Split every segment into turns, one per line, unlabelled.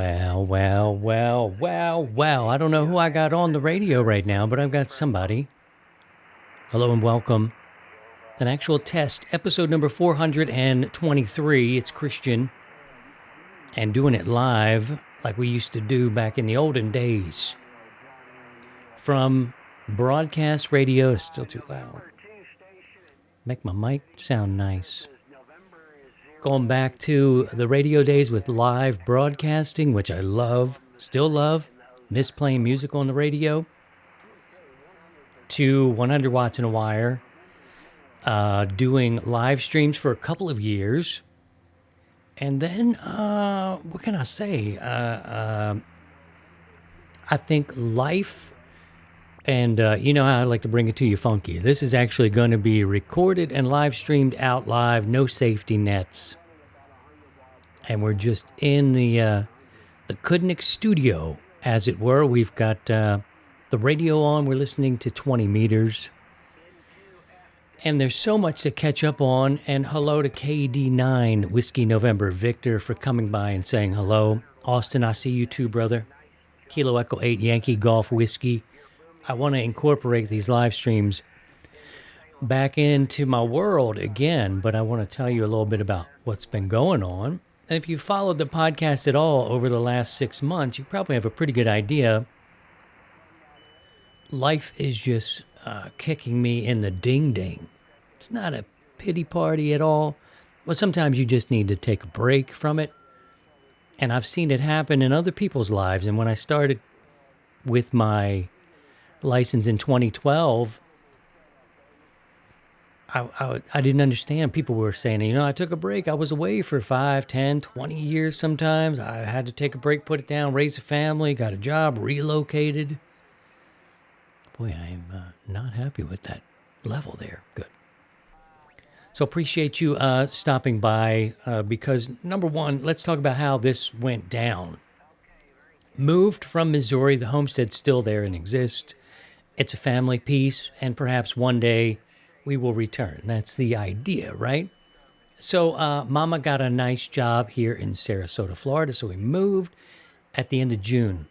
Well. I don't know who I got on the radio right now, but I've got somebody. Hello and welcome. An actual test, episode number 423. It's Christian. And doing it live like we used to do back in the olden days. From broadcast radio, it's still too loud. Make my mic sound nice. Going back to the radio days with live broadcasting, which I love, still love, miss playing music on the radio, to 100 watts in a wire, doing live streams for a couple of years, and then, what can I say? I think life, and you know how I like to bring it to you funky. This is actually going to be recorded and live streamed out live, no safety nets. And we're just in the Kudnick studio, as it were. We've got the radio on. We're listening to 20 meters. And there's so much to catch up on. And hello to KD9 Whiskey November Victor for coming by and saying hello. Austin, I see you too, brother. Kilo Echo 8 Yankee Golf Whiskey. I want to incorporate these live streams back into my world again, but I want to tell you a little bit about what's been going on. And if you followed the podcast at all over the last 6 months, you probably have a pretty good idea. Life is just kicking me in the ding-ding. It's not a pity party at all, but sometimes you just need to take a break from it. And I've seen it happen in other people's lives. And when I started with my license in 2012, I didn't understand. People were saying, you know, I took a break. I was away for 5, 10, 20 years sometimes. I had to take a break, put it down, raise a family, got a job, relocated. Boy, I am not happy with that level there. Good. So appreciate you stopping by because, number one, let's talk about how this went down. Moved from Missouri. The homestead's still there and exists. It's a family piece, and perhaps one day we will return. That's the idea, right? So Mama got a nice job here in Sarasota, Florida, so we moved at the end of June.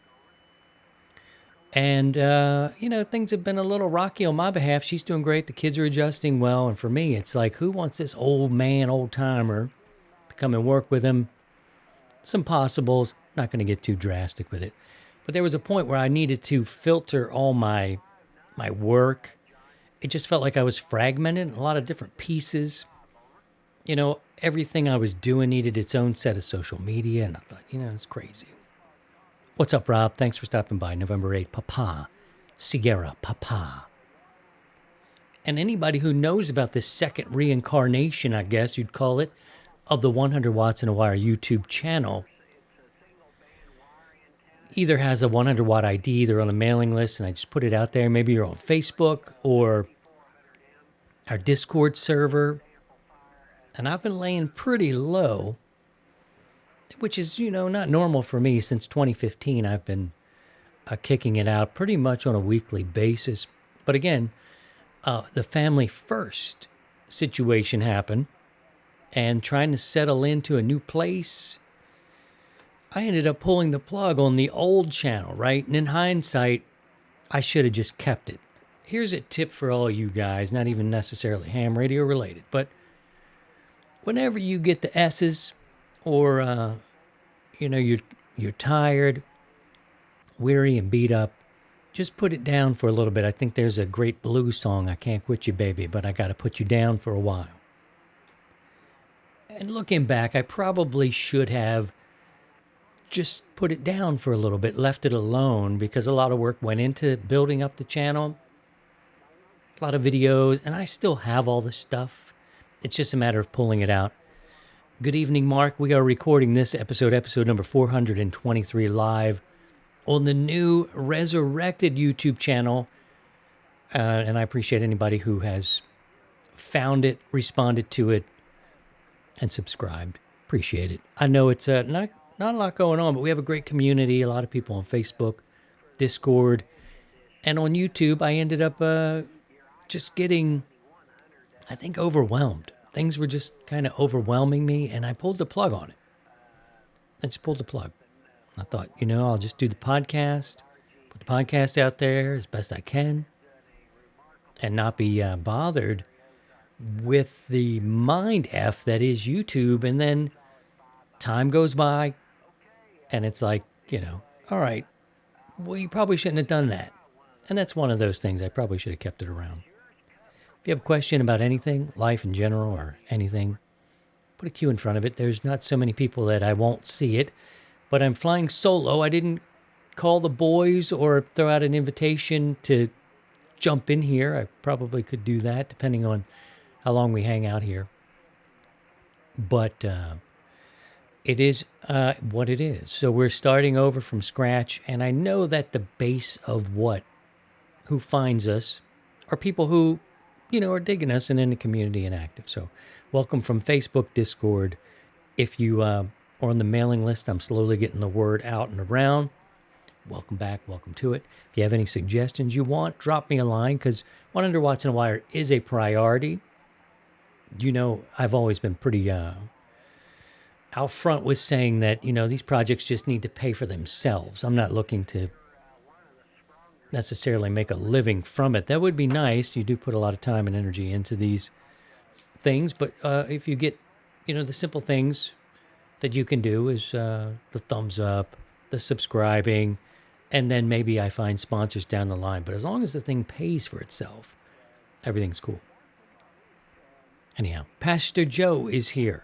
And, you know, things have been a little rocky on my behalf. She's doing great. The kids are adjusting well. And for me, it's like, who wants this old man, old-timer to come and work with him? Some possibles. Not going to get too drastic with it. But there was a point where I needed to filter all my work. It just felt like I was fragmented, a lot of different pieces. You know, everything I was doing needed its own set of social media, and I thought, you know, it's crazy. What's up, Rob? Thanks for stopping by. November 8th, Papa. Sierra, Papa. And anybody who knows about this second reincarnation, I guess you'd call it, of the 100 Watts in a Wire YouTube channel, either has a 100 watt ID, they're on a mailing list, and I just put it out there. Maybe you're on Facebook or our Discord server. And I've been laying pretty low, which is, you know, not normal for me. Since 2015, I've been kicking it out pretty much on a weekly basis. But again, the family first situation happened, and trying to settle into a new place, I ended up pulling the plug on the old channel, right? And in hindsight, I should have just kept it. Here's a tip for all you guys, not even necessarily ham radio related, but whenever you get the S's or, you know, you're tired, weary, and beat up, just put it down for a little bit. I think there's a great blues song, I Can't Quit You, Baby, but I got to put you down for a while. And looking back, I probably should have just put it down for a little bit, left it alone, because a lot of work went into building up the channel, a lot of videos, and I still have all the stuff. It's just a matter of pulling it out. Good evening, Mark. We are recording this episode number 423 live on the new resurrected YouTube channel, and I appreciate anybody who has found it, responded to it, and subscribed. Appreciate it. I know it's not a lot going on, but we have a great community, a lot of people on Facebook, Discord, and on YouTube. I ended up just getting, I think, overwhelmed. Things were just kind of overwhelming me, and I pulled the plug on it. I just pulled the plug. I thought, I'll just do the podcast, put the podcast out there as best I can, and not be bothered with the mind F that is YouTube. And then time goes by, and it's like, all right, well, you probably shouldn't have done that. And that's one of those things. I probably should have kept it around. If you have a question about anything, life in general or anything, put a Q in front of it. There's not so many people that I won't see it, but I'm flying solo. I didn't call the boys or throw out an invitation to jump in here. I probably could do that depending on how long we hang out here. But it is what it is. So we're starting over from scratch. And I know that the base of who finds us are people who, are digging us and in the community and active. So welcome from Facebook, Discord. If you are on the mailing list, I'm slowly getting the word out and around. Welcome back. Welcome to it. If you have any suggestions you want, drop me a line, because 100 watts in a wire is a priority. I've always been pretty out front with saying that, these projects just need to pay for themselves. I'm not looking to necessarily make a living from it. That would be nice. You do put a lot of time and energy into these things, but if you get, the simple things that you can do is the thumbs up, the subscribing, and then maybe I find sponsors down the line. But as long as the thing pays for itself, everything's cool. Anyhow, Pastor Joe is here.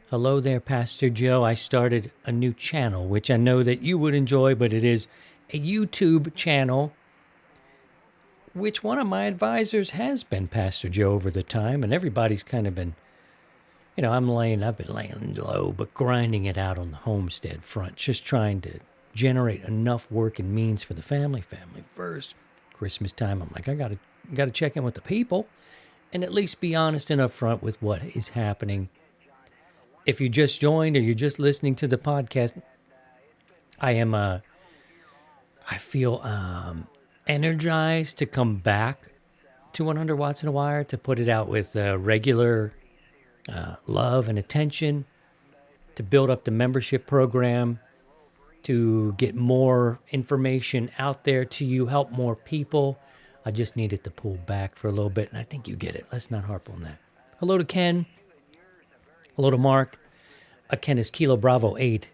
Hello there, Pastor Joe. I started a new channel, which I know that you would enjoy, but it is a YouTube channel, which one of my advisors has been Pastor Joe over the time, and everybody's kind of been, I've been laying low, but grinding it out on the homestead front, just trying to generate enough work and means for the family first. Christmas time, I'm like, I gotta check in with the people and at least be honest and upfront with what is happening. If you just joined or you're just listening to the podcast, I feel energized to come back to 100 watts in a wire, to put it out with regular love and attention, to build up the membership program, to get more information out there to you, help more people. I just needed to pull back for a little bit, and I think you get it. Let's not harp on that. Hello to Ken. Hello to Mark. Ken is Kilo Bravo 8,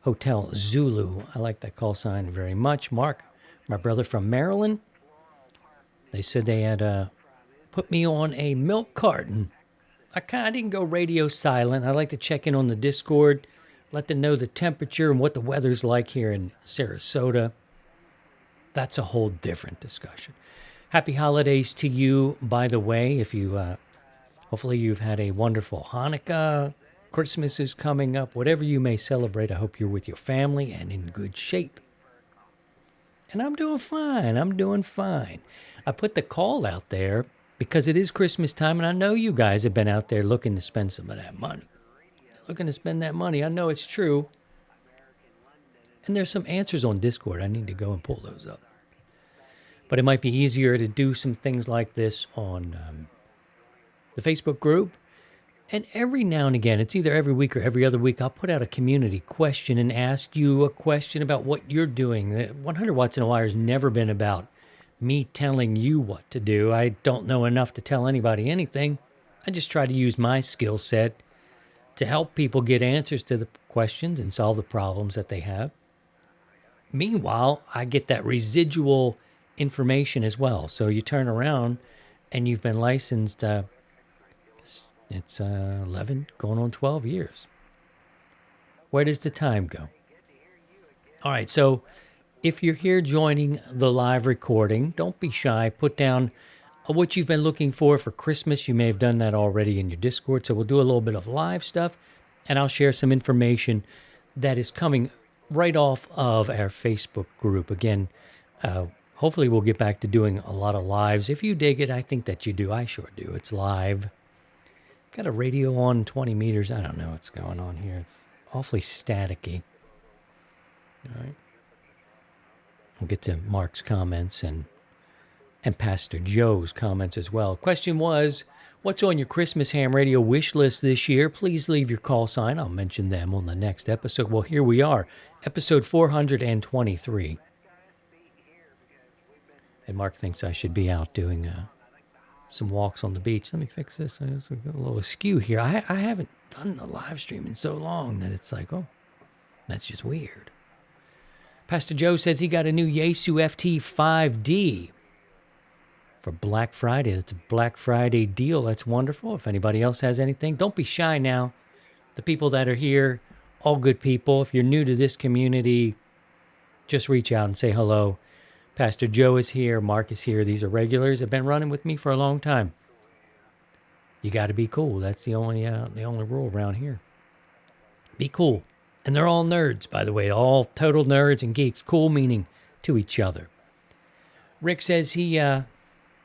Hotel Zulu. I like that call sign very much. Mark, my brother from Maryland, they said they had put me on a milk carton. I didn't go radio silent. I like to check in on the Discord, let them know the temperature and what the weather's like here in Sarasota. That's a whole different discussion. Happy holidays to you, by the way. If you, hopefully you've had a wonderful Hanukkah. Christmas is coming up. Whatever you may celebrate, I hope you're with your family and in good shape. And I'm doing fine. I put the call out there because it is Christmas time, and I know you guys have been out there looking to spend some of that money. Looking to spend that money. I know it's true. And there's some answers on Discord. I need to go and pull those up. But it might be easier to do some things like this on the Facebook group. And every now and again, it's either every week or every other week, I'll put out a community question and ask you a question about what you're doing. 100 watts in a wire has never been about me telling you what to do. I don't know enough to tell anybody anything. I just try to use my skill set to help people get answers to the questions and solve the problems that they have. Meanwhile, I get that residual information as well. So you turn around and you've been licensed, it's 11, going on 12 years. Where does the time go? All right, so if you're here joining the live recording, don't be shy. Put down what you've been looking for Christmas. You may have done that already in your Discord. So we'll do a little bit of live stuff, and I'll share some information that is coming right off of our Facebook group. Again, hopefully we'll get back to doing a lot of lives. If you dig it, I think that you do. I sure do. It's live. Got a radio on 20 meters. I don't know what's going on here. It's awfully staticky. All right. We'll get to Mark's comments and and Pastor Joe's comments as well. Question was, what's on your Christmas ham radio wish list this year? Please leave your call sign. I'll mention them on the next episode. Well, here we are, episode 423. And Mark thinks I should be out doing some walks on the beach. Let me fix this. There's a little askew here. I haven't done the live stream in so long that it's like, oh, that's just weird. Pastor Joe says he got a new Yaesu FT 5D for Black Friday. It's a Black Friday deal. That's wonderful. If anybody else has anything, don't be shy now. The people that are here, all good people. If you're new to this community, just reach out and say hello. Pastor Joe is here. Mark is here. These are regulars. Have been running with me for a long time. You got to be cool. That's the only rule around here. Be cool. And they're all nerds, by the way. All total nerds and geeks. Cool meaning to each other. Rick says the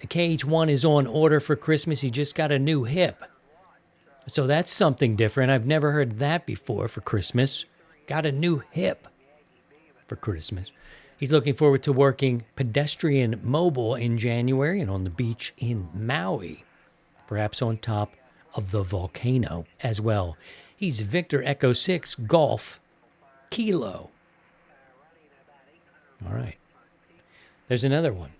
KH1 is on order for Christmas. He just got a new hip. So that's something different. I've never heard that before for Christmas. Got a new hip for Christmas. He's looking forward to working pedestrian mobile in January and on the beach in Maui, perhaps on top of the volcano as well. He's Victor Echo 6 Golf Kilo. All right. There's another one.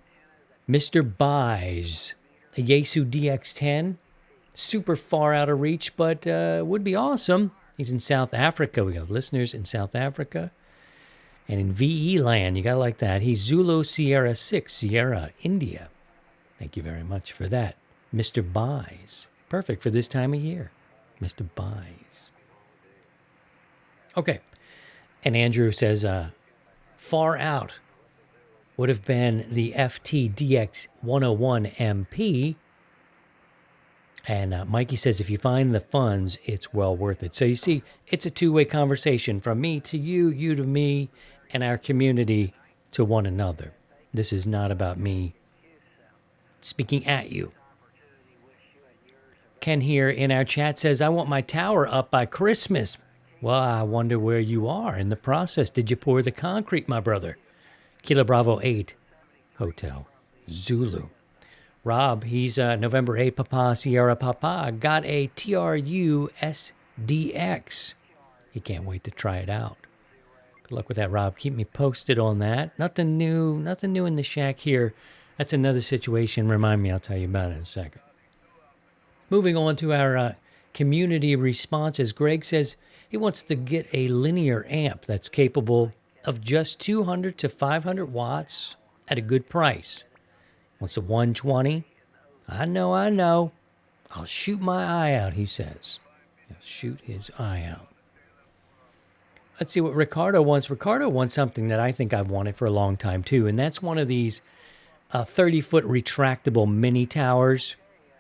Mr. Buys, a Yaesu DX10. Super far out of reach, but would be awesome. He's in South Africa. We have listeners in South Africa. And in VE land, you got to like that. He's Zulu Sierra 6, Sierra, India. Thank you very much for that. Mr. Buys. Perfect for this time of year. Mr. Buys. Okay. And Andrew says, far out would have been the FT-DX 101 MP. And Mikey says, if you find the funds, it's well worth it. So you see, it's a two-way conversation from me to you, you to me, and our community to one another. This is not about me speaking at you. Ken here in our chat says, I want my tower up by Christmas. Well, I wonder where you are in the process. Did you pour the concrete, my brother? Kilo Bravo 8, Hotel Zulu. Rob, he's November 8, Papa, Sierra Papa, got a TRU SDX. He can't wait to try it out. Good luck with that, Rob. Keep me posted on that. Nothing new in the shack here. That's another situation. Remind me, I'll tell you about it in a second. Moving on to our community responses. Greg says he wants to get a linear amp that's capable of just 200 to 500 watts at a good price. Wants a 120. I know. I'll shoot my eye out, he says. He'll shoot his eye out. Let's see what Ricardo wants. Ricardo wants something that I think I've wanted for a long time, too, and that's one of these 30-foot retractable mini towers.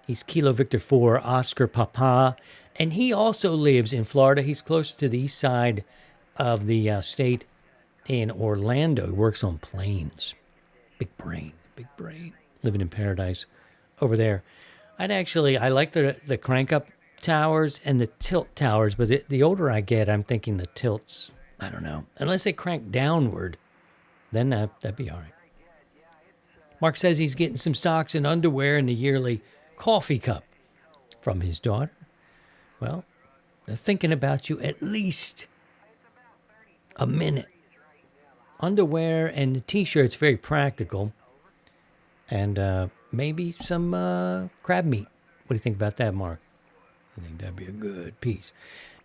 He's Kilo Victor 4, Oscar Papa, and he also lives in Florida. He's close to the east side of the state in Orlando. He works on planes. Big brain. Living in paradise over there. I like the crank-up towers and the tilt towers, but the older I get, I'm thinking the tilts, I don't know. Unless they crank downward, then that'd be all right. Mark says he's getting some socks and underwear and the yearly coffee cup from his daughter. Well, they're thinking about you at least a minute. Underwear and the t-shirt's very practical. And maybe some crab meat. What do you think about that, Mark? I think that'd be a good piece.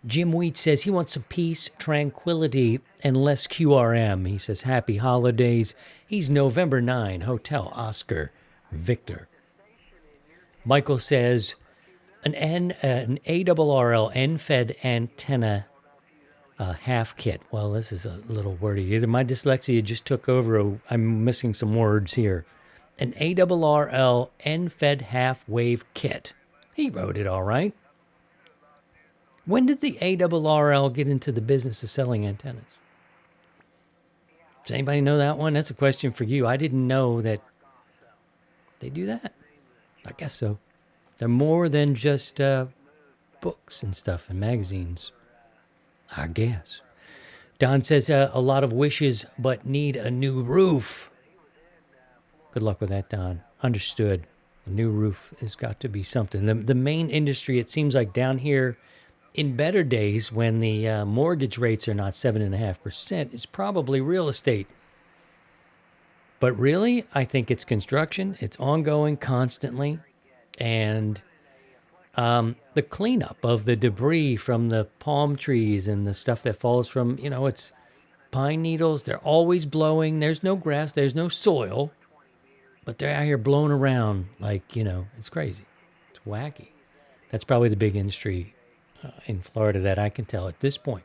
Jim Wheat says he wants some peace, tranquility, and less QRM. He says, happy holidays. He's November 9, Hotel Oscar Victor. Michael says, an ARRL N-Fed antenna half kit. Well, this is a little wordy. Either my dyslexia just took over or I'm missing some words here. An ARRL N-Fed half wave kit. He wrote it all right. When did the ARRL get into the business of selling antennas? Does anybody know that one? That's a question for you. I didn't know that they do that. I guess so. They're more than just books and stuff and magazines. I guess. Don says a lot of wishes, but need a new roof. Good luck with that, Don. Understood. A new roof has got to be something. The main industry, it seems like down here in better days when the mortgage rates are not 7.5%, is probably real estate. But really, I think it's construction. It's ongoing constantly. And the cleanup of the debris from the palm trees and the stuff that falls from, it's pine needles. They're always blowing. There's no grass. There's no soil. But they're out here blowing around like, it's crazy. It's wacky. That's probably the big industry in Florida that I can tell at this point.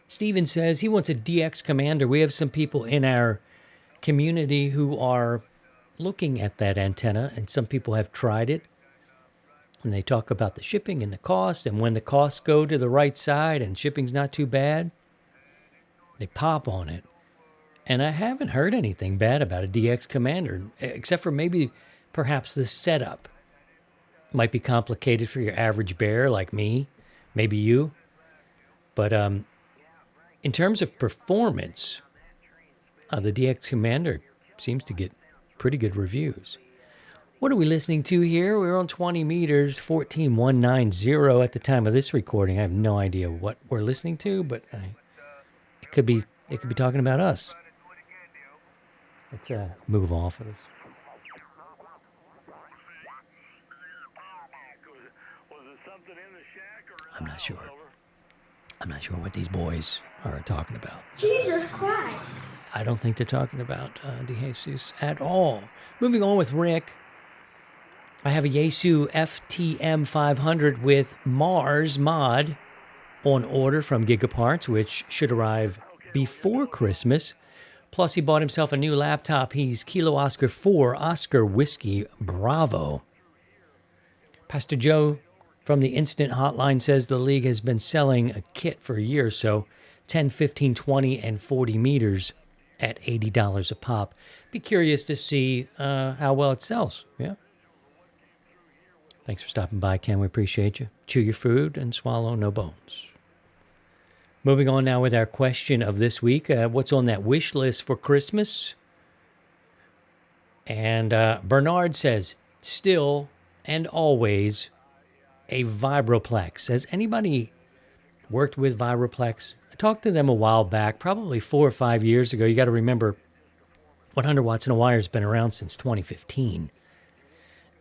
Steven says he wants a DX Commander. We have some people in our community who are looking at that antenna, and some people have tried it. And they talk about the shipping and the cost, and when the costs go to the right side and shipping's not too bad, they pop on it. And I haven't heard anything bad about a DX Commander, except for maybe perhaps the setup might be complicated for your average bear like me, maybe you. But in terms of performance, the DX Commander seems to get pretty good reviews. What are we listening to here? We're on 20 meters, 14190 at the time of this recording. I have no idea what we're listening to, but it could be talking about us. Let's move off of this. I'm not sure what these boys are talking about.
Jesus Christ.
I don't think they're talking about DeJesus at all. Moving on with Rick. I have a Yaesu FTM 500 with Mars mod on order from Gigaparts, which should arrive before Christmas. Plus, he bought himself a new laptop. He's Kilo Oscar 4, Oscar Whiskey Bravo. Pastor Joe from the Instant Hotline says the league has been selling a kit for a year or so, 10, 15, 20, and 40 meters at $80 a pop. Be curious to see how well it sells. Yeah. Thanks for stopping by, Ken. We appreciate you. Chew your food and swallow no bones. Moving on now with our question of this week. What's on that wish list for Christmas? And Bernard says, still and always a Vibroplex. Has anybody worked with Vibroplex? I talked to them a while back, probably 4 or 5 years ago. You got to remember, 100 watts in a wire has been around since 2015.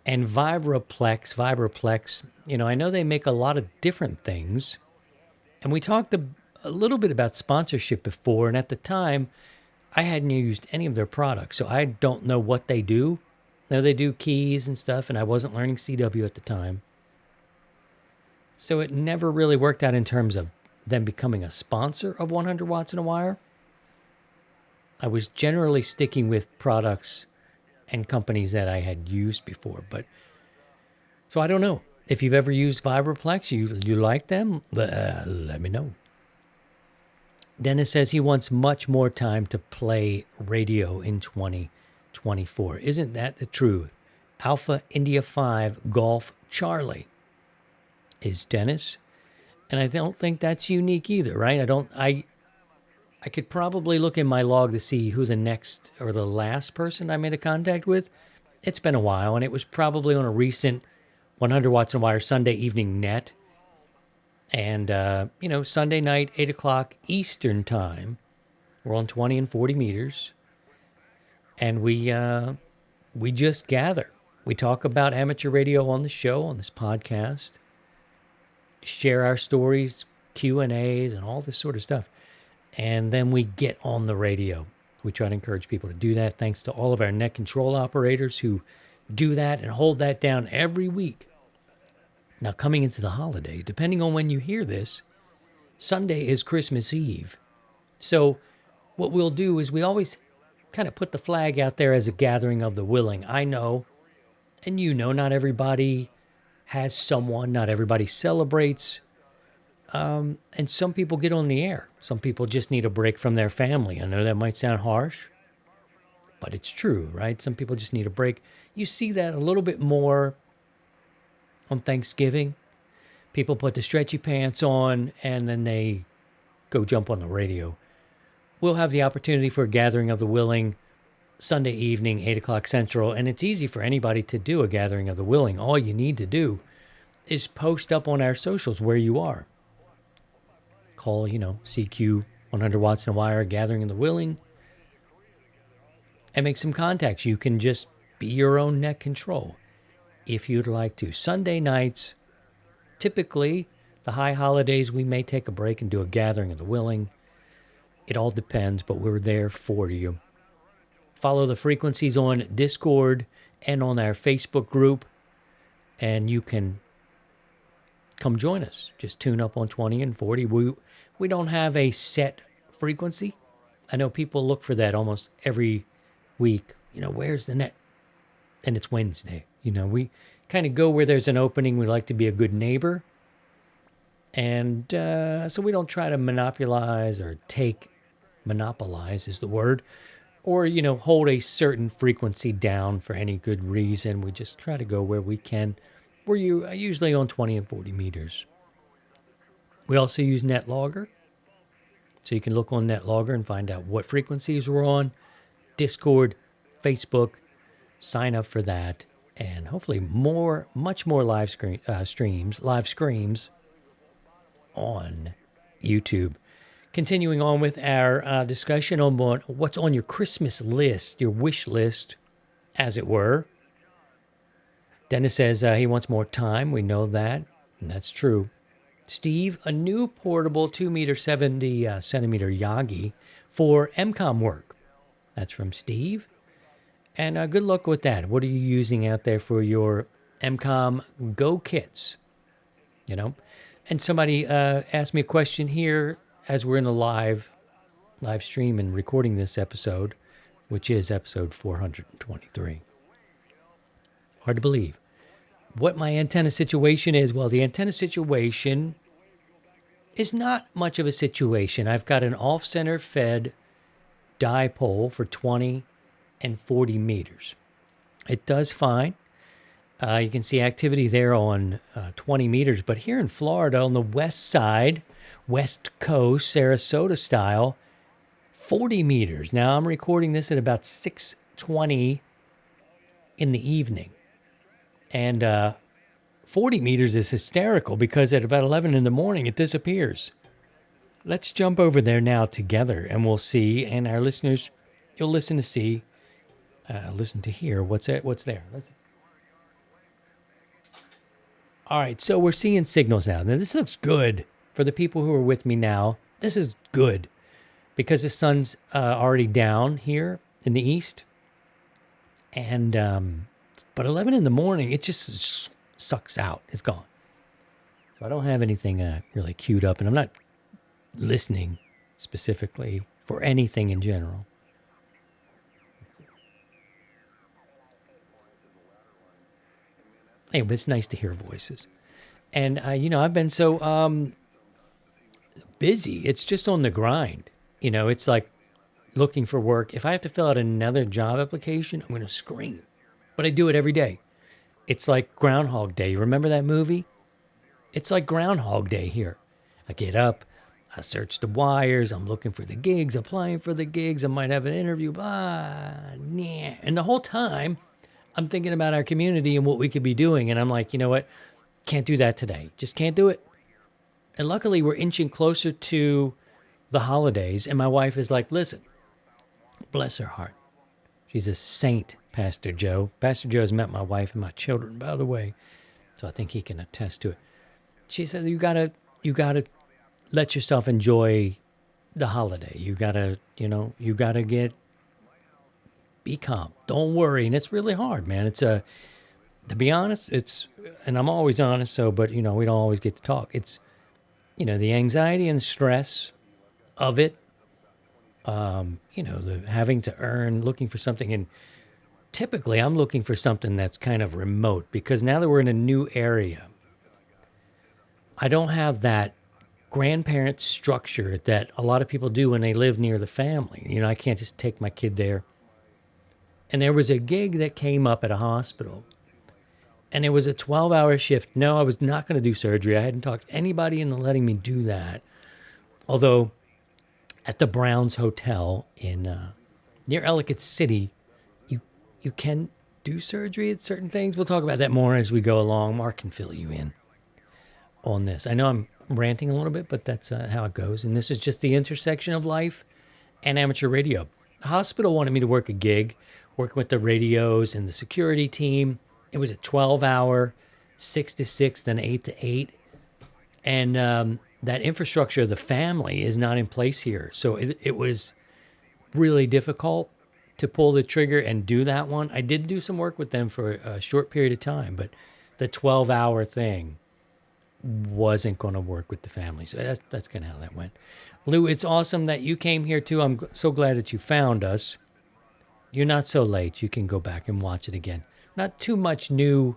And Vibroplex, I know they make a lot of different things. And we talked a little bit about sponsorship before, and at the time, I hadn't used any of their products, so I don't know what they do. Now, they do keys and stuff, and I wasn't learning CW at the time. So it never really worked out in terms of them becoming a sponsor of 100 watts in a wire. I was generally sticking with products and companies that I had used before. So I don't know. If you've ever used Vibroplex, you like them, let me know. Dennis says he wants much more time to play radio in 2024. Isn't that the truth? Alpha India 5 Golf Charlie is Dennis. And I don't think that's unique either, right? I could probably look in my log to see who the next or the last person I made a contact with. It's been a while, and it was probably on a recent 100 watts in a wire Sunday evening net. And, Sunday night, 8 o'clock Eastern time, we're on 20 and 40 meters. And we just gather. We talk about amateur radio on the show, on this podcast, share our stories, Q&As, and all this sort of stuff. And then we get on the radio. We try to encourage people to do that. Thanks to all of our net control operators who do that and hold that down every week. Now, coming into the holidays, depending on when you hear this, Sunday is Christmas Eve. So what we'll do is we always kind of put the flag out there as a gathering of the willing. I know, and not everybody has someone, not everybody celebrates. And some people get on the air. Some people just need a break from their family. I know that might sound harsh, but it's true, right? Some people just need a break. You see that a little bit more on Thanksgiving. People put the stretchy pants on and then they go jump on the radio. We'll have the opportunity for a gathering of the willing Sunday evening, 8 o'clock Central, and it's easy for anybody to do a gathering of the willing. All you need to do is post up on our socials where you are. Call, CQ 100 watts in a wire, gathering of the willing, and make some contacts. You can just be your own net control if you'd like to. Sunday nights, typically, the high holidays, we may take a break and do a gathering of the willing. It all depends, but we're there for you. Follow the frequencies on Discord and on our Facebook group, and you can come join us. Just tune up on 20 and 40. We don't have a set frequency. I know people look for that almost every week. Where's the net? And it's Wednesday. We kind of go where there's an opening. We like to be a good neighbor. And so we don't try to monopolize is the word, or, hold a certain frequency down for any good reason. We just try to go where we can. We're usually on 20 and 40 meters. We also use NetLogger. So you can look on NetLogger and find out what frequencies we're on. Discord, Facebook, sign up for that. And hopefully much more live screams on YouTube. Continuing on with our discussion on what's on your Christmas list, your wish list, as it were. Dennis says he wants more time. We know that, and that's true. Steve, a new portable 2-meter, 70-centimeter Yagi for MCOM work. That's from Steve. And good luck with that. What are you using out there for your MCOM Go kits? And somebody asked me a question here as we're in a live stream and recording this episode, which is episode 423. Hard to believe. What my antenna situation is, well, the antenna situation is not much of a situation. I've got an off-center fed dipole for 20 and 40 meters. It does fine. You can see activity there on 20 meters, but here in Florida on the west side, West Coast, Sarasota style, 40 meters. Now, I'm recording this at about 6:20 in the evening. And 40 meters is hysterical because at about 11 in the morning, it disappears. Let's jump over there now together and we'll see. And our listeners, you'll listen to see, listen to hear what's there. All right, so we're seeing signals now. Now, this looks good. For the people who are with me now, this is good because the sun's already down here in the east. And, but 11 in the morning, it just sucks out. It's gone. So I don't have anything really queued up, and I'm not listening specifically for anything in general. Anyway, it's nice to hear voices. And, I've been so busy. It's just on the grind. It's like looking for work. If I have to fill out another job application, I'm going to scream. But I do it every day. It's like Groundhog Day. You remember that movie? It's like Groundhog Day here. I get up. I search the wires. I'm looking for the gigs, applying for the gigs. I might have an interview. And the whole time, I'm thinking about our community and what we could be doing. And I'm like, you know what? Can't do that today. Just can't do it. And luckily, we're inching closer to the holidays. And my wife is like, listen, bless her heart. She's a saint, Pastor Joe. Pastor Joe has met my wife and my children, by the way. So I think he can attest to it. She said, you gotta let yourself enjoy the holiday. You gotta be calm. Don't worry. And it's really hard, man. To be honest, and I'm always honest, but we don't always get to talk. It's, the anxiety and stress of it, the having to earn, looking for something. And typically I'm looking for something that's kind of remote because now that we're in a new area, I don't have that grandparent structure that a lot of people do when they live near the family. I can't just take my kid there. And there was a gig that came up at a hospital. And it was a 12-hour shift. No, I was not going to do surgery. I hadn't talked to anybody into letting me do that. Although at the Browns Hotel in near Ellicott City, you can do surgery at certain things. We'll talk about that more as we go along. Mark can fill you in on this. I know I'm ranting a little bit, but that's how it goes. And this is just the intersection of life and amateur radio. The hospital wanted me to work a gig, working with the radios and the security team. It was a 12-hour, 6 to 6, then 8 to 8. And that infrastructure of the family is not in place here. So it was really difficult to pull the trigger and do that one. I did do some work with them for a short period of time, but the 12-hour thing wasn't going to work with the family. So that's kind of how that went. Lou, it's awesome that you came here too. I'm so glad that you found us. You're not so late. You can go back and watch it again. Not too much new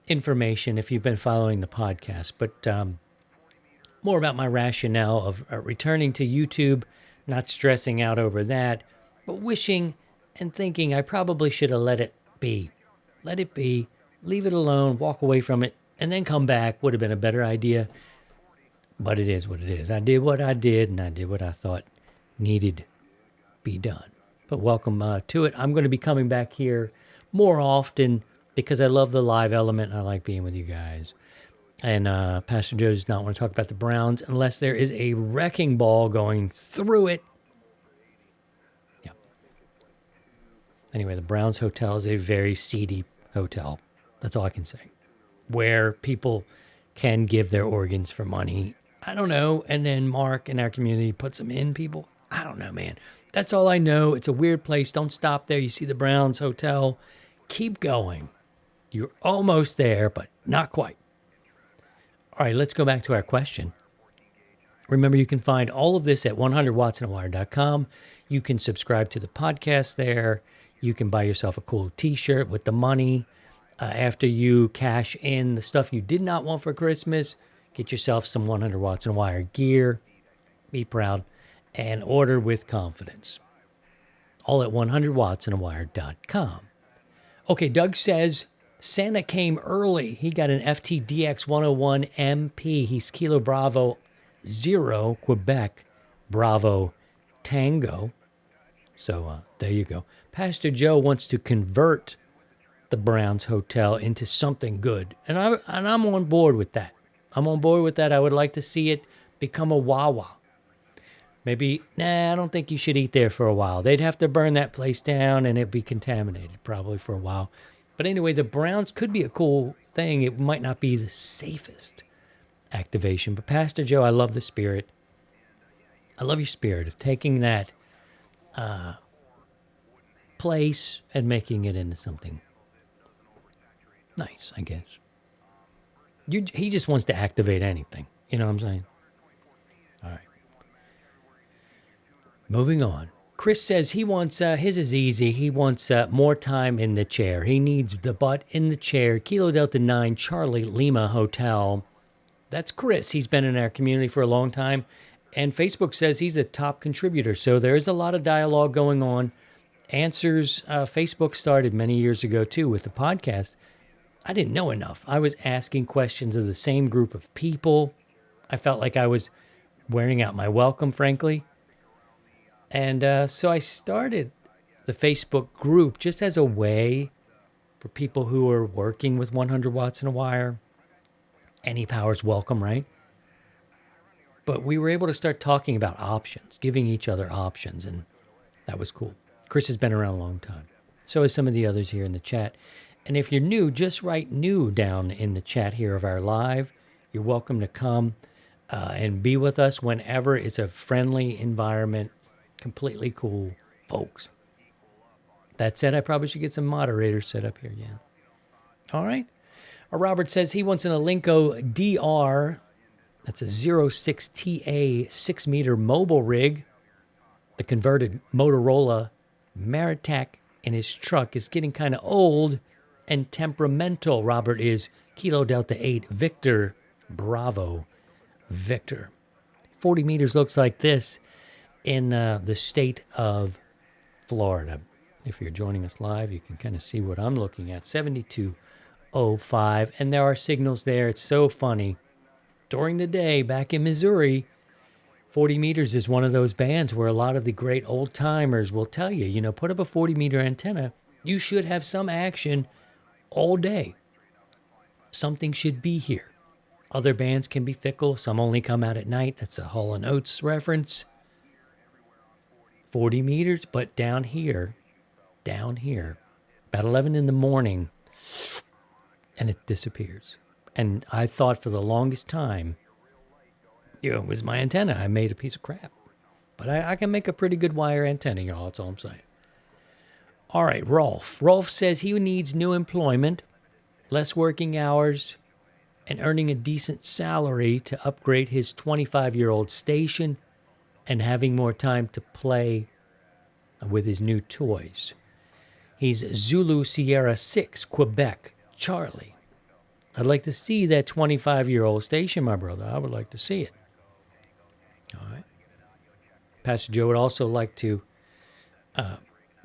information if you've been following the podcast, but more about my rationale of returning to YouTube, not stressing out over that, but wishing and thinking I probably should have let it be. Let it be, leave it alone, walk away from it, and then come back would have been a better idea. But it is what it is. I did what I did, and I did what I thought needed be done. But welcome to it. I'm going to be coming back here more often because I love the live element and I like being with you guys. And Pastor Joe does not want to talk about the Browns unless there is a wrecking ball going through it. Yeah. Anyway, the Browns Hotel is a very seedy hotel. That's all I can say. Where people can give their organs for money. I don't know. And then Mark in our community puts them in people. I don't know, man. That's all I know. It's a weird place. Don't stop there. You see the Browns Hotel. Keep going. You're almost there, but not quite. All right, let's go back to our question. Remember, you can find all of this at 100wattsinawire.com. You can subscribe to the podcast there. You can buy yourself a cool t-shirt with the money. After you cash in the stuff you did not want for Christmas, get yourself some 100 Watts and Wire gear. Be proud. And order with confidence. All at 100wattsinawire.com. Okay, Doug says, Santa came early. He got an FTDX 101 MP. He's Kilo Bravo 0, Quebec Bravo Tango. So there you go. Pastor Joe wants to convert the Browns Hotel into something good. And I'm on board with that. I'm on board with that. I would like to see it become a Wawa. Maybe, I don't think you should eat there for a while. They'd have to burn that place down and it'd be contaminated probably for a while. But anyway, the Browns could be a cool thing. It might not be the safest activation. But Pastor Joe, I love the spirit. I love your spirit of taking that place and making it into something nice, I guess. He just wants to activate anything. You know what I'm saying? All right. Moving on. Chris says he wants, his is easy. He wants more time in the chair. He needs the butt in the chair. Kilo Delta 9 Charlie Lima Hotel. That's Chris. He's been in our community for a long time. And Facebook says he's a top contributor. So there is a lot of dialogue going on. Answers, Facebook started many years ago too with the podcast. I didn't know enough. I was asking questions of the same group of people. I felt like I was wearing out my welcome, frankly. And so I started the Facebook group just as a way for people who are working with 100 watts in a wire. Any power's welcome, right? But we were able to start talking about options, giving each other options, and that was cool. Chris has been around a long time. So has some of the others here in the chat. And if you're new, just write new down in the chat here of our live. You're welcome to come and be with us whenever. It's a friendly environment. Completely cool folks. That said, I probably should get some moderators set up here. Yeah. All right. Robert says he wants an Alinco DR. That's a 06TA 6-meter mobile rig. The converted Motorola Maritac in his truck is getting kind of old and temperamental. Robert is Kilo Delta 8 Victor Bravo Victor. 40 meters looks like this in the state of Florida. If you're joining us live, you can kind of see what I'm looking at. 7205. And there are signals there. It's so funny. During the day, back in Missouri, 40 meters is one of those bands where a lot of the great old timers will tell you, put up a 40 meter antenna You should have some action all day. Something should be here. Other bands can be fickle. Some only come out at night. That's a Hall & Oates reference. 40 meters, but down here, about 11 in the morning, and it disappears. And I thought for the longest time, it was my antenna. I made a piece of crap. But I can make a pretty good wire antenna, y'all. That's all I'm saying. All right, Rolf. Rolf says he needs new employment, less working hours, and earning a decent salary to upgrade his 25-year-old station and having more time to play with his new toys. He's Zulu Sierra 6, Quebec, Charlie. I'd like to see that 25-year-old station, my brother. I would like to see it. All right. Pastor Joe would also like to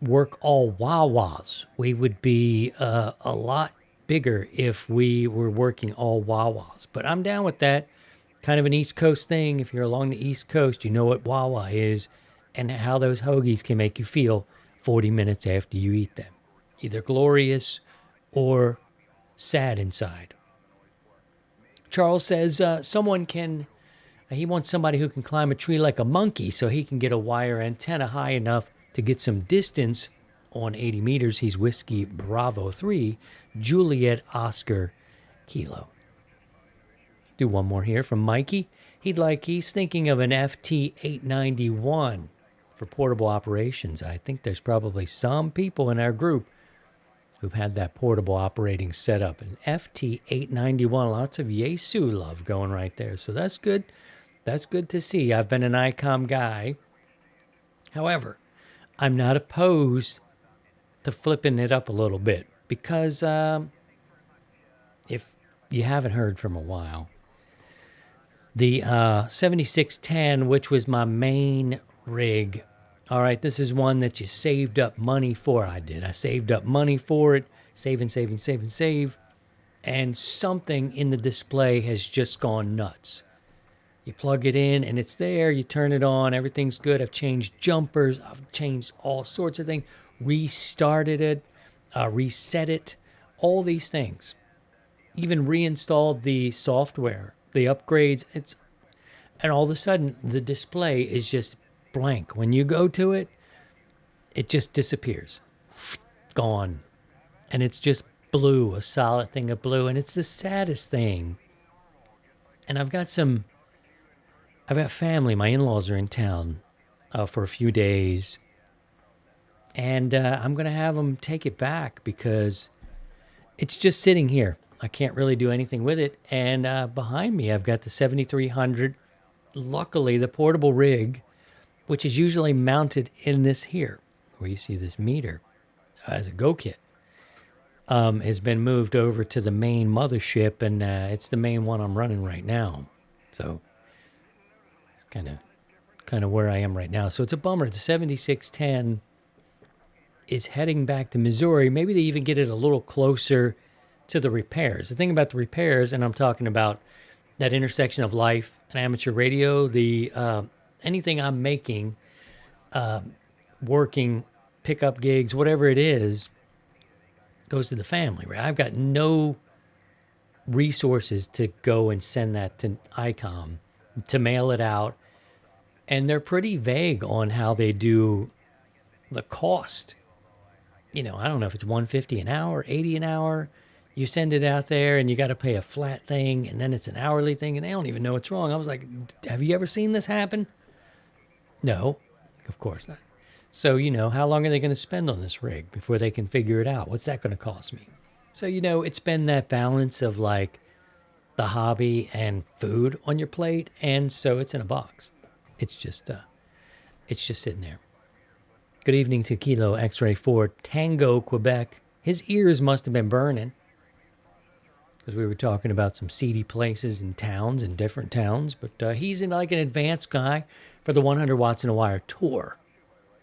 work all Wawas. We would be a lot bigger if we were working all Wawas. But I'm down with that. Kind of an East Coast thing. If you're along the East Coast, you know what Wawa is and how those hoagies can make you feel 40 minutes after you eat them. Either glorious or sad inside. Charles says he wants somebody who can climb a tree like a monkey so he can get a wire antenna high enough to get some distance on 80 meters. He's Whiskey Bravo 3, Juliet Oscar Kilo. Do one more here from Mikey. He's thinking of an FT891 for portable operations. I think there's probably some people in our group who've had that portable operating setup. An FT891, lots of Yesu love going right there. So that's good. That's good to see. I've been an ICOM guy. However, I'm not opposed to flipping it up a little bit because if you haven't heard from a while, the 7610, which was my main rig. All right, this is one that you saved up money for. I saved up money for it, save. And something in the display has just gone nuts. You plug it in and it's there. You turn it on. Everything's good. I've changed jumpers. I've changed all sorts of things. Restarted it, reset it, all these things. Even reinstalled the software, the upgrades. And all of a sudden, the display is just blank. When you go to it, it just disappears. Gone. And it's just blue, a solid thing of blue. And it's the saddest thing. And I've got family. My in-laws are in town for a few days. And I'm going to have them take it back because it's just sitting here. I can't really do anything with it. And behind me, I've got the 7300. Luckily, the portable rig, which is usually mounted in this here, where you see this meter as a go kit, has been moved over to the main mothership, and it's the main one I'm running right now. So it's kind of where I am right now. So it's a bummer. The 7610 is heading back to Missouri. Maybe they even get it a little closer to the repairs. The thing about the repairs, and I'm talking about that intersection of life and amateur radio, the anything I'm making, working, pickup gigs, whatever it is, goes to the family, right? I've got no resources to go and send that to ICOM, to mail it out. And they're pretty vague on how they do the cost. I don't know if it's $150 an hour, $80 an hour. You send it out there and you got to pay a flat thing, and then it's an hourly thing, and they don't even know what's wrong. I was like, have you ever seen this happen? No, of course not. So, how long are they going to spend on this rig before they can figure it out? What's that going to cost me? So, it's been that balance of like the hobby and food on your plate. And so it's in a box. It's just sitting there. Good evening to Kilo X-Ray 4 Tango, Quebec. His ears must have been burning because we were talking about some seedy places and towns and different towns. But he's like an advanced guy for the 100 Watts in a Wire tour.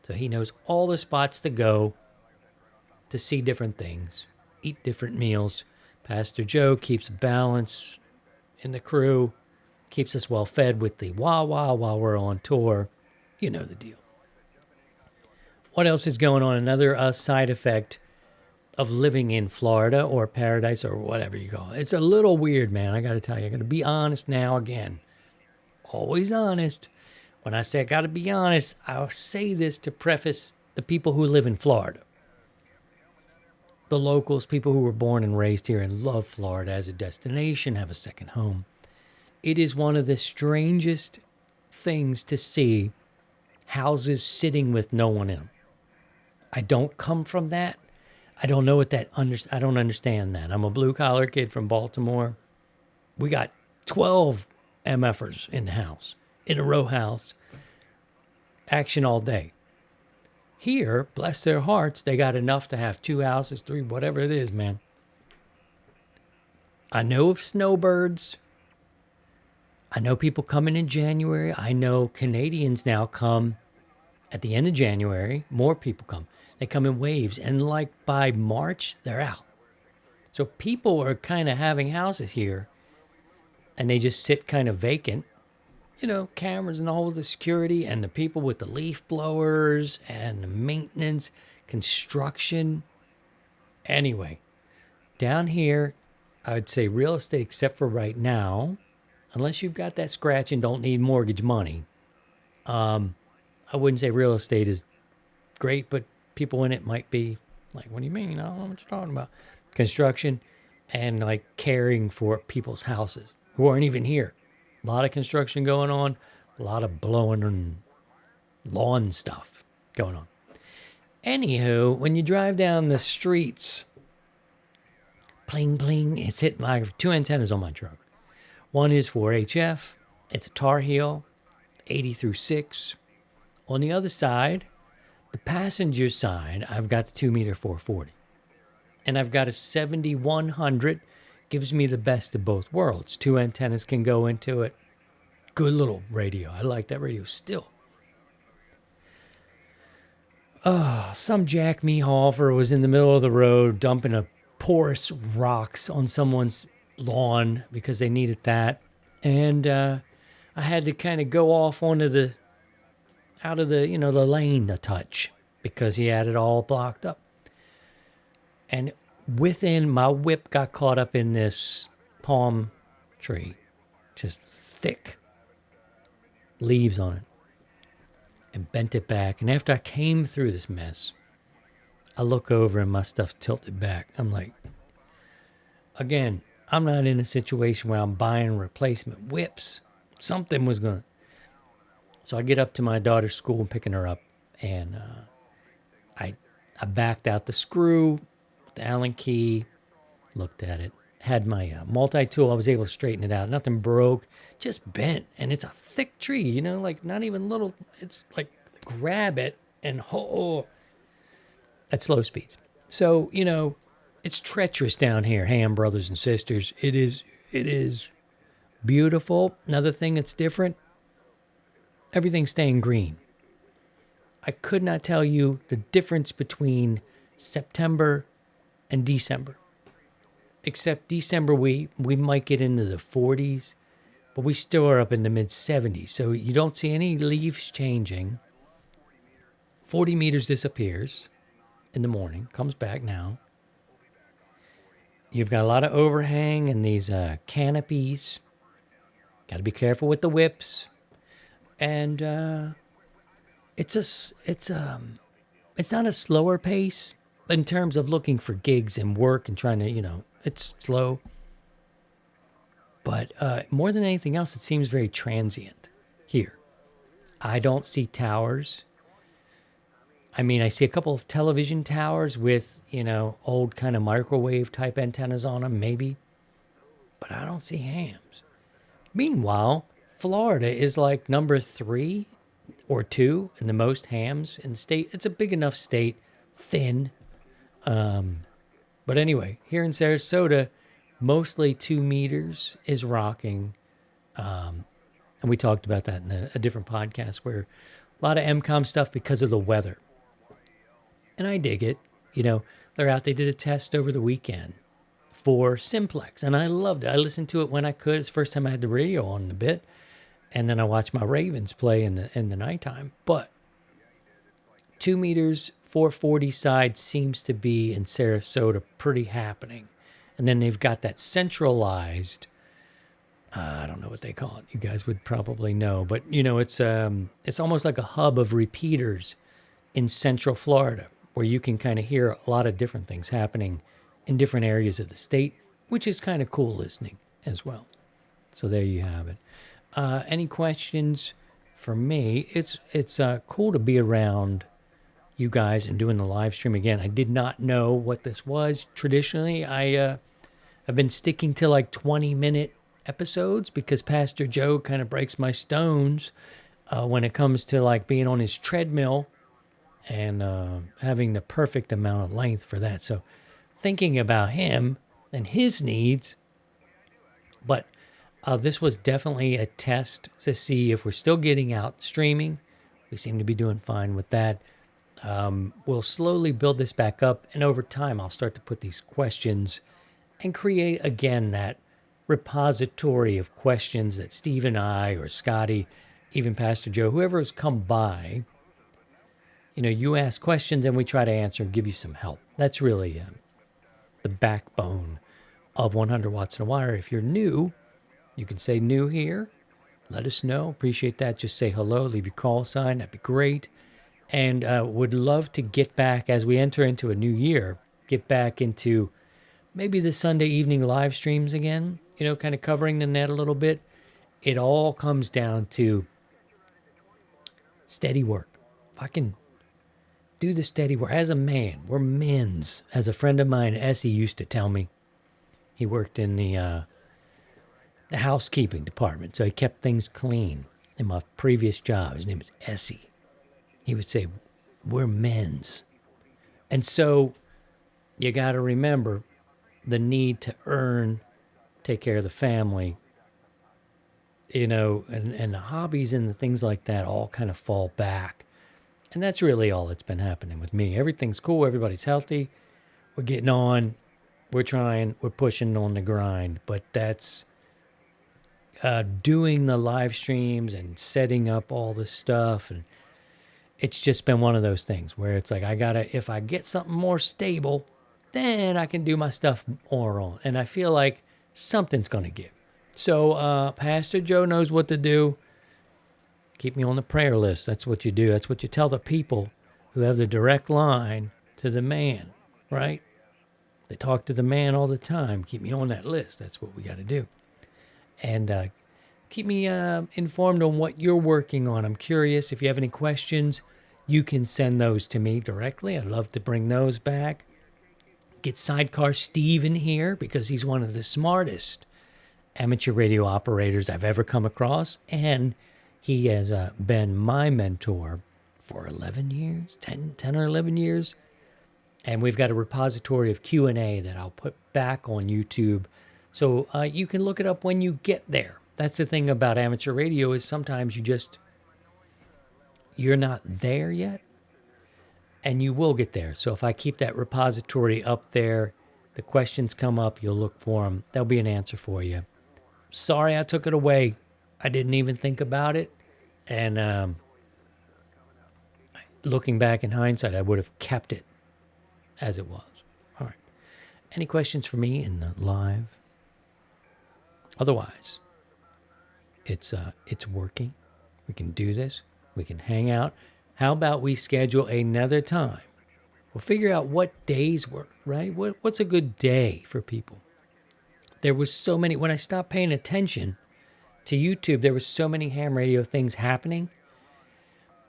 So he knows all the spots to go to see different things, eat different meals. Pastor Joe keeps balance in the crew, keeps us well fed with the wah-wah while we're on tour. You know the deal. What else is going on? Another side effect of living in Florida or paradise or whatever you call it. It's a little weird, man. I got to tell you, I got to be honest now again. Always honest. When I say I got to be honest, I'll say this to preface the people who live in Florida. The locals, people who were born and raised here and love Florida as a destination, have a second home. It is one of the strangest things to see houses sitting with no one in them. I don't come from that. I don't know what that I don't understand that. I'm a blue collar kid from Baltimore. We got 12 MFers in the house, in a row house. Action all day. Here, bless their hearts, they got enough to have 2 houses, 3, whatever it is, man. I know of snowbirds. I know people coming in January. I know Canadians now come at the end of January. More people come. They come in waves, and like by March, they're out. So people are kind of having houses here, and they just sit kind of vacant. You know, cameras and all the security, and the people with the leaf blowers, and the maintenance, construction. Anyway, down here, I would say real estate, except for right now, unless you've got that scratch and don't need mortgage money, I wouldn't say real estate is great, but people in it might be like, what do you mean? I don't know what you're talking about. Construction and like caring for people's houses who aren't even here. A lot of construction going on, a lot of blowing and lawn stuff going on. Anywho, when you drive down the streets, pling, pling, it's hit my 2 antennas on my truck. One is for HF. It's a Tar Heel, 80 through 6. On the other side, the passenger side, I've got the 2-meter 440. And I've got a 7100. Gives me the best of both worlds. 2 antennas can go into it. Good little radio. I like that radio still. Oh, some Jack Meehofer was in the middle of the road dumping a porous rocks on someone's lawn because they needed that. And I had to kind of go off onto the out of the, the lane a touch because he had it all blocked up. And within, my whip got caught up in this palm tree, just thick leaves on it, and bent it back. And after I came through this mess, I look over and my stuff's tilted back. I'm like, again, I'm not in a situation where I'm buying replacement whips. Something was going to. So I get up to my daughter's school and picking her up, and I backed out the screw, the Allen key, looked at it, had my multi-tool. I was able to straighten it out. Nothing broke, just bent. And it's a thick tree, like not even little. It's like grab it and at slow speeds. So, it's treacherous down here, ham brothers and sisters. It is beautiful. Another thing that's different, everything's staying green. I could not tell you the difference between September and December. Except December, we might get into the 40s, but we still are up in the mid-70s. So you don't see any leaves changing. 40 meters disappears in the morning, comes back now. You've got a lot of overhang and these canopies. Got to be careful with the whips. And it's not a slower pace in terms of looking for gigs and work and trying to, it's slow. But more than anything else, it seems very transient here. I don't see towers. I mean, I see a couple of television towers with, old kind of microwave type antennas on them, maybe. But I don't see hams. Meanwhile, Florida is like number 3 or 2 in the most hams in the state. It's a big enough state, thin. But anyway, here in Sarasota, mostly 2 meters is rocking. And we talked about that in a different podcast where a lot of MCOM stuff because of the weather. And I dig it. They're out. They did a test over the weekend for Simplex, and I loved it. I listened to it when I could. It's the first time I had the radio on in a bit. And then I watched my Ravens play in the nighttime. But 2 meters, 440 side seems to be in Sarasota pretty happening. And then they've got that centralized, I don't know what they call it. You guys would probably know. But, it's almost like a hub of repeaters in Central Florida where you can kind of hear a lot of different things happening in different areas of the state, which is kind of cool listening as well. So there you have it. Any questions for me? It's cool to be around you guys and doing the live stream again. I did not know what this was. Traditionally, I've been sticking to like 20-minute episodes because Pastor Joe kind of breaks my stones when it comes to like being on his treadmill and having the perfect amount of length for that. So thinking about him and his needs, but this was definitely a test to see if we're still getting out streaming. We seem to be doing fine with that. We'll slowly build this back up, and over time I'll start to put these questions and create again that repository of questions that Steve and I or Scotty, even Pastor Joe, whoever has come by, you ask questions and we try to answer and give you some help. That's really the backbone of 100 Watts in a Wire. If you're new, you can say new here. Let us know. Appreciate that. Just say hello. Leave your call sign. That'd be great. And would love to get back as we enter into a new year, get back into maybe the Sunday evening live streams again, kind of covering the net a little bit. It all comes down to steady work. If I can do the steady work as a man, we're men's. As a friend of mine, Essie, used to tell me, he worked in the housekeeping department, so he kept things clean in my previous job. His name is Essie. He would say, we're men's. And so you got to remember the need to earn, take care of the family, and the hobbies and the things like that all kind of fall back. And that's really all that's been happening with me. Everything's cool. Everybody's healthy. We're getting on. We're trying. We're pushing on the grind. But that's doing the live streams and setting up all this stuff. And it's just been one of those things where it's like, if I get something more stable, then I can do my stuff more on. And I feel like something's going to give. So Pastor Joe knows what to do. Keep me on the prayer list. That's what you do. That's what you tell the people who have the direct line to the man, right? They talk to the man all the time. Keep me on that list. That's what we got to do. And keep me informed on what you're working on. I'm curious. If you have any questions, you can send those to me directly. I'd love to bring those back. Get Sidecar Steve in here because he's one of the smartest amateur radio operators I've ever come across. And he has been my mentor for 11 years, 10 or 11 years. And we've got a repository of Q&A that I'll put back on YouTube. So you can look it up when you get there. That's the thing about amateur radio is sometimes you're not there yet. And you will get there. So if I keep that repository up there, the questions come up, you'll look for them. There'll be an answer for you. Sorry I took it away. I didn't even think about it. And looking back in hindsight, I would have kept it as it was. All right. Any questions for me in the live? Otherwise, it's working. We can do this. We can hang out. How about we schedule another time? We'll figure out what days work, right? What's a good day for people? There was so many, when I stopped paying attention to YouTube, there was so many ham radio things happening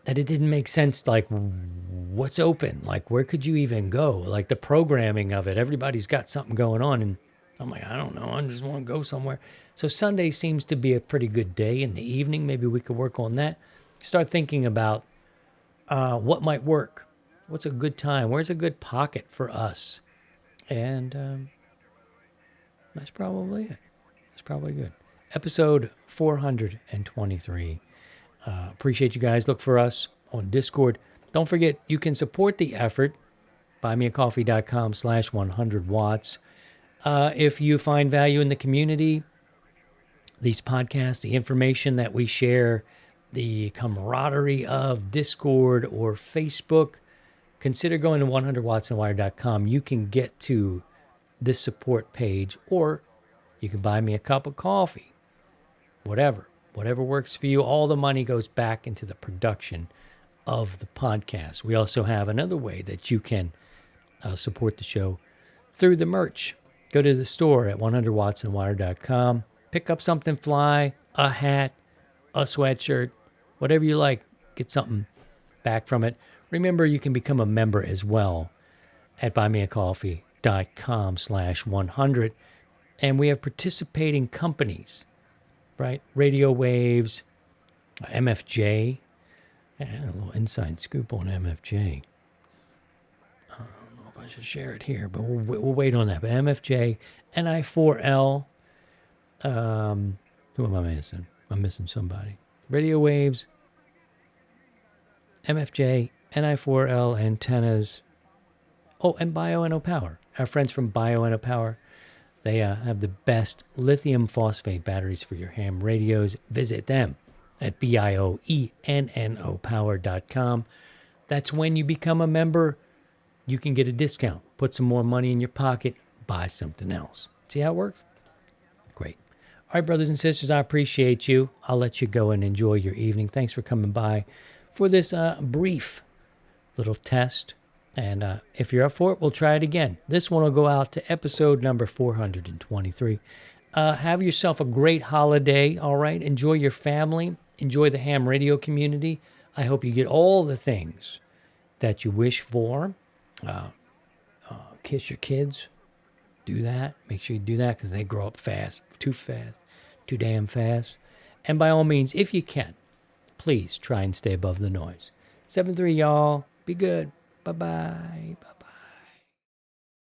that it didn't make sense. Like, what's open? Like, where could you even go? Like the programming of it, everybody's got something going on. And I'm like, I don't know. I just want to go somewhere. So Sunday seems to be a pretty good day in the evening. Maybe we could work on that. Start thinking about what might work. What's a good time? Where's a good pocket for us? And that's probably it. That's probably good. Episode 423. Appreciate you guys. Look for us on Discord. Don't forget, you can support the effort. buymeacoffee.com/100watts. If you find value in the community, these podcasts, the information that we share, the camaraderie of Discord or Facebook, consider going to 100wattsandwire.com. You can get to this support page, or you can buy me a cup of coffee. Whatever works for you. All the money goes back into the production of the podcast. We also have another way that you can support the show through the merch. Go to the store at 100wattsandwire.com. Pick up something fly, a hat, a sweatshirt, whatever you like. Get something back from it. Remember, you can become a member as well at buymeacoffee.com/100. And we have participating companies, right? Radio Waves, MFJ. I had a little inside scoop on MFJ. I don't know if I should share it here, but we'll wait on that. But MFJ, NI4L. Who am I missing? I'm missing somebody. Radio Waves, MFJ, NI4L antennas. Oh, and Bioenno Power. Our friends from Bioenno Power. They have the best lithium phosphate batteries for your ham radios. Visit them at bioennopower.com. That's when you become a member. You can get a discount. Put some more money in your pocket. Buy something else. See how it works? Great. All right, brothers and sisters, I appreciate you. I'll let you go and enjoy your evening. Thanks for coming by for this brief little test. And if you're up for it, we'll try it again. This one will go out to episode number 423. Have yourself a great holiday, all right? Enjoy your family. Enjoy the ham radio community. I hope you get all the things that you wish for. Kiss your kids. Do that. Make sure you do that because they grow up fast, too damn fast. And by all means, if you can, please try and stay above the noise. 7-3, y'all. Be good. Bye-bye.